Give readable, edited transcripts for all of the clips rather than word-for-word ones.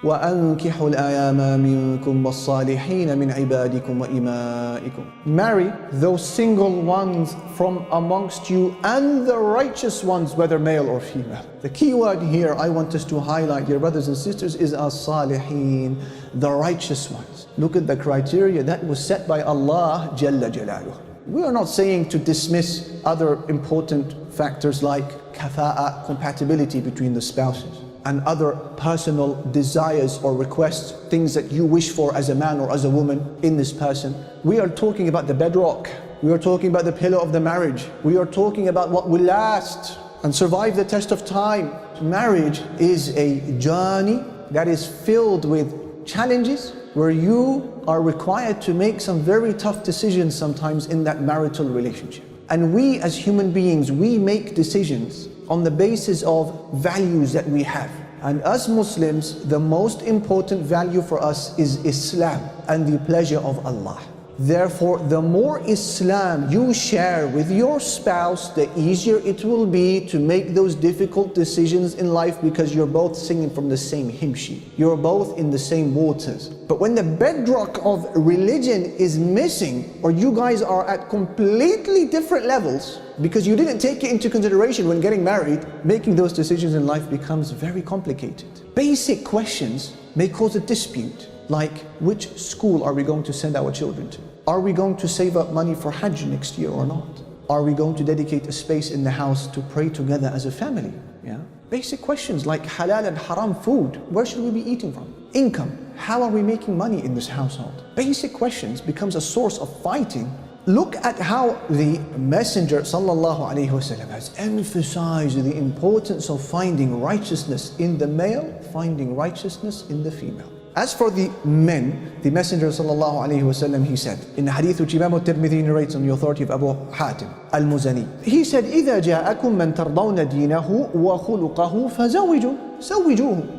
وَأَنْكِحُوا الْأَيَامَ مِنْكُمْ وَالصَّالِحِينَ مِنْ عِبَادِكُمْ وَإِمَائِكُمْ. Marry those single ones from amongst you and the righteous ones, whether male or female. The key word here I want us to highlight, dear brothers and sisters, is as-salihin, the righteous ones. Look at the criteria that was set by Allah Jalla Jalaluh. We are not saying to dismiss other important factors like kafa'a, compatibility between the spouses, and other personal desires or requests, things that you wish for as a man or as a woman in this person. We are talking about the bedrock. We are talking about the pillar of the marriage. We are talking about what will last and survive the test of time. Marriage is a journey that is filled with challenges, where you are required to make some very tough decisions sometimes in that marital relationship. And we as human beings, we make decisions on the basis of values that we have. And as Muslims, the most important value for us is Islam and the pleasure of Allah. Therefore, the more Islam you share with your spouse, the easier it will be to make those difficult decisions in life, because you're both singing from the same hymn sheet. You're both in the same waters. But when the bedrock of religion is missing, or you guys are at completely different levels, because you didn't take it into consideration when getting married, making those decisions in life becomes very complicated. Basic questions may cause a dispute, like which school are we going to send our children to? Are we going to save up money for Hajj next year or not? Are we going to dedicate a space in the house to pray together as a family? Basic questions like halal and haram food, where should we be eating from? Income, how are we making money in this household? Basic questions becomes a source of fighting. Look at how the Messenger ﷺ has emphasized the importance of finding righteousness in the male, finding righteousness in the female. As for the men, the Messenger ﷺ, he said, in the hadith which Imam al-Tirmidhi narrates on the authority of Abu Hatim al-Muzani, he said, إِذَا جَاءَكُم مَّن تَرْضَوْنَ دِينَهُ وَخُلُقَهُ فَزَوِّجُوهُ.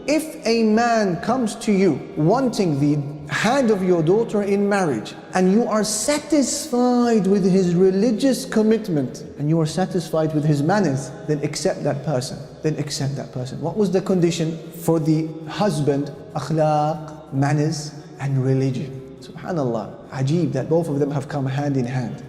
If a man comes to you wanting the hand of your daughter in marriage, and you are satisfied with his religious commitment, and you are satisfied with his manners, then accept that person. Then accept that person. What was the condition for the husband? Akhlaq, manners, and religion. Subhanallah, ajib that both of them have come hand in hand.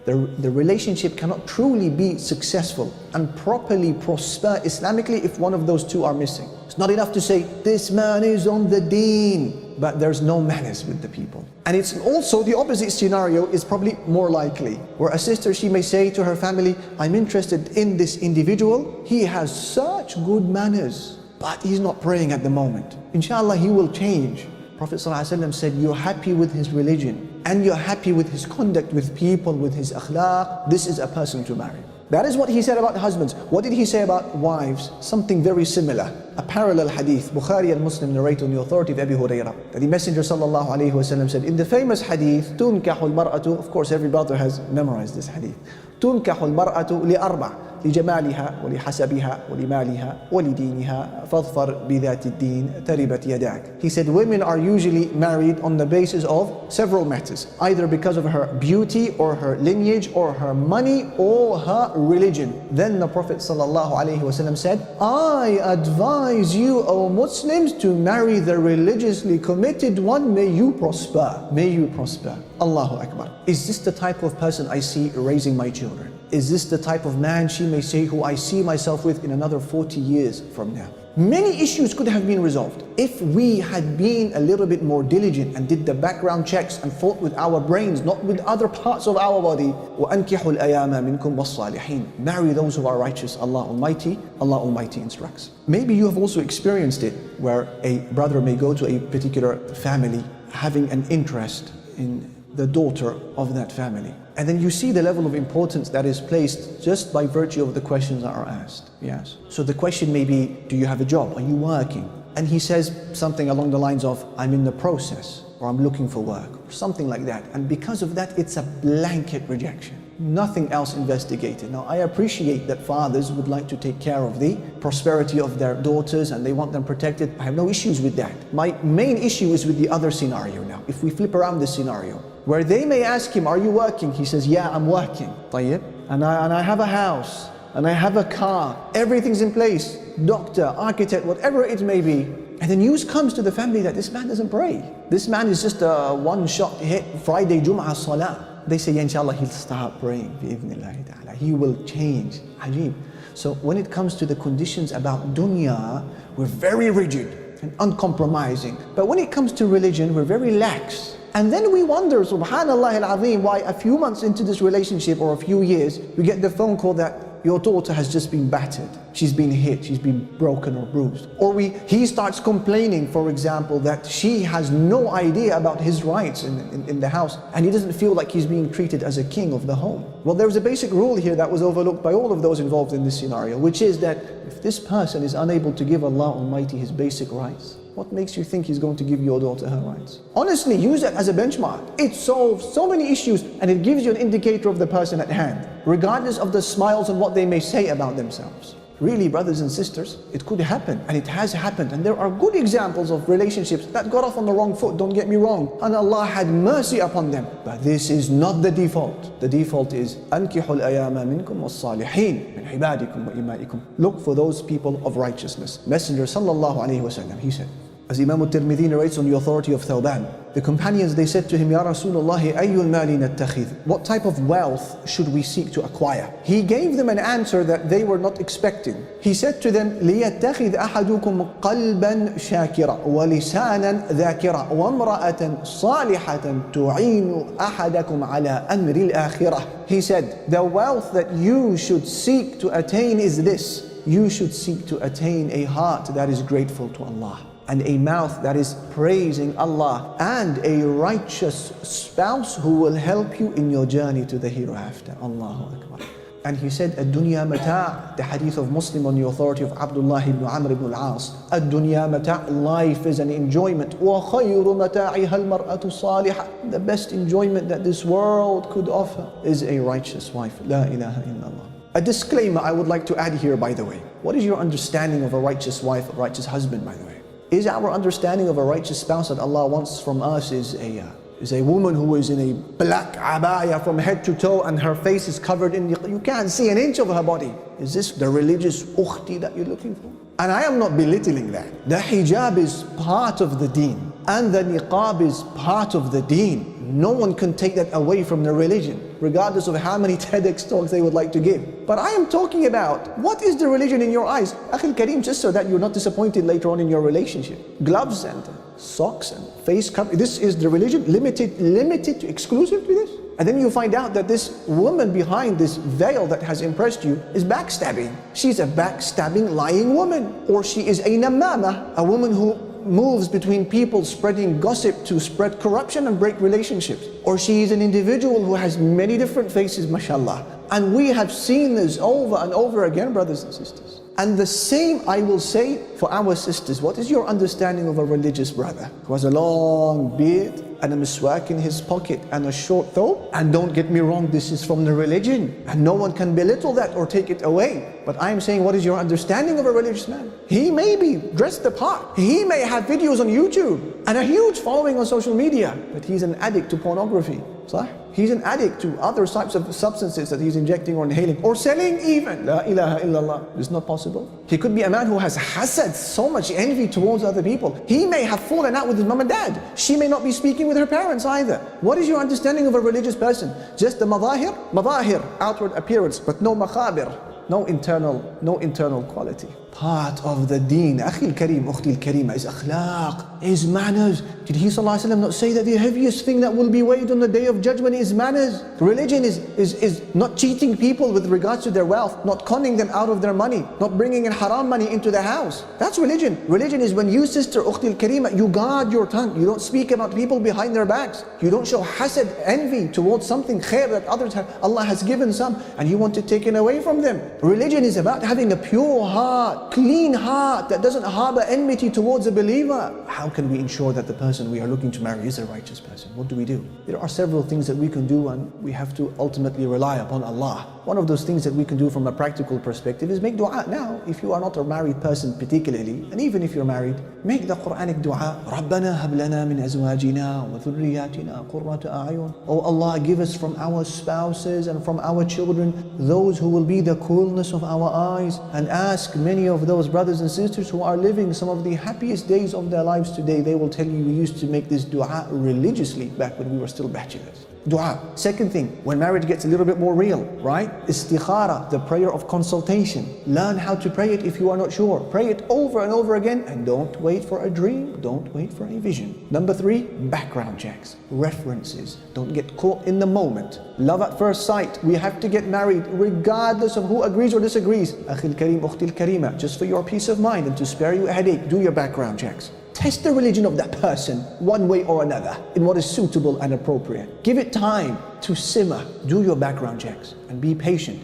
The relationship cannot truly be successful and properly prosper Islamically if one of those two are missing. It's not enough to say, this man is on the deen, but there's no manners with the people. And it's also the opposite scenario is probably more likely, where a sister, she may say to her family, I'm interested in this individual, he has such good manners, but he's not praying at the moment. Inshallah, he will change. Prophet ﷺ said, you're happy with his religion, and you're happy with his conduct with people, with his akhlaq, this is a person to marry. That is what he said about husbands. What did he say about wives? Something very similar. A parallel hadith, Bukhari and Muslim narrate on the authority of Abu Hurairah, that the Messenger ﷺ said, in the famous hadith, تُنْكَحُ الْمَرْأَةُ, of course every brother has memorized this hadith, تُنْكَحُ الْمَرْأَةُ لِأَرْبَعٍ لجمالها ولحسبها ولمالها ولدينها فاظفر بذات الدين تربت يداك. He said women are usually married on the basis of several matters, either because of her beauty or her lineage or her money or her religion. Then the Prophet ﷺ said, I advise you, O Muslims, to marry the religiously committed one. May you prosper. May you prosper. Allahu Akbar. Is this the type of person I see raising my children? Is this the type of man, she may say, who I see myself with in another 40 years from now? Many issues could have been resolved if we had been a little bit more diligent and did the background checks and thought with our brains, not with other parts of our body. وَأَنْكِحُوا الْأَيَامَ مِنْكُمْ وَالصَّالِحِينَ. Marry those who are righteous. Allah Almighty instructs. Maybe you have also experienced it, where a brother may go to a particular family having an interest in the daughter of that family. And then you see the level of importance that is placed just by virtue of the questions that are asked. Yes. So the question may be, do you have a job? Are you working? And he says something along the lines of, I'm in the process, or I'm looking for work, or something like that. And because of that, it's a blanket rejection. Nothing else investigated. Now, I appreciate that fathers would like to take care of the prosperity of their daughters and they want them protected. I have no issues with that. My main issue is with the other scenario now. If we flip around this scenario, where they may ask him, are you working? He says, yeah, I'm working. طيب. And I have a house. and I have a car, everything's in place, doctor, architect, whatever it may be, and the news comes to the family that this man doesn't pray. This man is just a one-shot hit Friday Jum'ah Salah. They say, yeah, inshallah, he'll start praying. Bi'idhnillahi ta'ala. He will change. Ajib. So when it comes to the conditions about dunya, we're very rigid and uncompromising. But when it comes to religion, we're very lax. And then we wonder, subhanallah al-azim, why a few months into this relationship or a few years, we get the phone call that your daughter has just been battered. She's been hit, she's been broken or bruised. Or he starts complaining, for example, that she has no idea about his rights in the house, and he doesn't feel like he's being treated as a king of the home. Well, there's a basic rule here that was overlooked by all of those involved in this scenario, which is that if this person is unable to give Allah Almighty his basic rights, what makes you think he's going to give your daughter her rights? Honestly, use it as a benchmark. It solves so many issues, and it gives you an indicator of the person at hand, regardless of the smiles and what they may say about themselves. Really, brothers and sisters, it could happen, and it has happened. And there are good examples of relationships that got off on the wrong foot, don't get me wrong. And Allah had mercy upon them. But this is not the default. The default is, أَنْكِحُوا الْأَيَامَ مِنْكُمْ وَالصَّالِحِينَ مِنْ عِبَادِكُمْ وَإِمَائِكُمْ. Look for those people of righteousness. Messenger sallallahu alayhi wa sallam, he said, as Imam al-Tirmidhi narrates on the authority of Thawban, the companions, they said to him, Ya Rasulullah, ayyul mali nattakhidh? What type of wealth should we seek to acquire? He gave them an answer that they were not expecting. He said to them, لِيَتَّخِذْ أَحَدُكُمْ قَلْبًا شَاكِرًا وَلِسَانًا ذَاكِرًا وَامْرَأَةً صَالِحَةً تُعِينُ أَحَدَكُمْ عَلَىٰ أَمْرِ الْآخِرَةِ. He said, the wealth that you should seek to attain is this. You should seek to attain a heart that is grateful to Allah, and a mouth that is praising Allah, and a righteous spouse who will help you in your journey to the hereafter. Allahu Akbar. And he said, Ad-dunya mata', the hadith of Muslim on the authority of Abdullah ibn Amr ibn al-As. Ad-dunya mata', life is an enjoyment. Wa khayru mata'iha al-mar'atu salihah. The best enjoyment that this world could offer is a righteous wife. La ilaha illallah. A disclaimer I would like to add here, by the way. What is your understanding of a righteous wife, a righteous husband, by the way? Is our understanding of a righteous spouse that Allah wants from us is a woman who is in a black abaya from head to toe and her face is covered in, you can't see an inch of her body? Is this the religious ukhti that you're looking for? And I am not belittling that. The hijab is part of the deen, and the niqab is part of the deen. No one can take that away from the religion, regardless of how many TEDx talks they would like to give. But I am talking about, what is the religion in your eyes? Akhil Kareem, just so that you're not disappointed later on in your relationship. Gloves and socks and face cover. This is the religion, limited to exclusive to this? And then you find out that this woman behind this veil that has impressed you is backstabbing. She's a backstabbing, lying woman. Or she is a namama, a woman who moves between people, spreading gossip to spread corruption and break relationships. Or she is an individual who has many different faces, mashallah. And we have seen this over and over again, brothers and sisters. And the same I will say for our sisters. What is your understanding of a religious brother who has a long beard and a miswak in his pocket and a short thobe? And don't get me wrong, this is from the religion, and no one can belittle that or take it away. But I am saying, what is your understanding of a religious man? He may be dressed the part. He may have videos on YouTube and a huge following on social media, but he's an addict to pornography. Sah? He's an addict to other types of substances that he's injecting or inhaling or selling even. La ilaha illallah. It's not possible. He could be a man who has hasad, so much envy towards other people. He may have fallen out with his mom and dad. She may not be speaking with her parents either. What is your understanding of a religious person? Just the madahir, outward appearance, but no makhabir, no internal quality. Part of the deen, Akhil Kareem, Ukhti al-Karima, is akhlaq, is manners. Did he ﷺ not say that the heaviest thing that will be weighed on the day of judgment is manners? Religion is not cheating people with regards to their wealth, not conning them out of their money, not bringing in haram money into the house. That's religion. Religion is when you, sister, Ukhti al-Karima, you guard your tongue. You don't speak about people behind their backs. You don't show hasad, envy towards something khair that others have. Allah has given some and you want it taken away from them. Religion is about having a pure heart, clean heart that doesn't harbor enmity towards a believer. How can we ensure that the person we are looking to marry is a righteous person? What do we do? There are several things that we can do, and we have to ultimately rely upon Allah. One of those things that we can do from a practical perspective is make dua now. If you are not a married person particularly, and even if you're married, make the Quranic dua. رَبَّنَا هَبْ لَنَا مِنْ أَزْوَاجِنَا وَذُرِّيَّاتِنَا قُرَّةَ أَعْيُنٍ. Oh Allah, give us from our spouses and from our children those who will be the coolness of our eyes. And ask many of those brothers and sisters who are living some of the happiest days of their lives today. They will tell you, we used to make this dua religiously back when we were still bachelors. Dua. Second thing, when marriage gets a little bit more real, right? Istikhara, the prayer of consultation. Learn how to pray it if you are not sure. Pray it over and over again, and don't wait for a dream, don't wait for a vision. Number 3, background checks, references. Don't get caught in the moment. Love at first sight. We have to get married regardless of who agrees or disagrees. Akhil Kareem, Ukhtil Kareema, just for your peace of mind and to spare you a headache, do your background checks. Test the religion of that person one way or another in what is suitable and appropriate. Give it time to simmer. Do your background checks and be patient.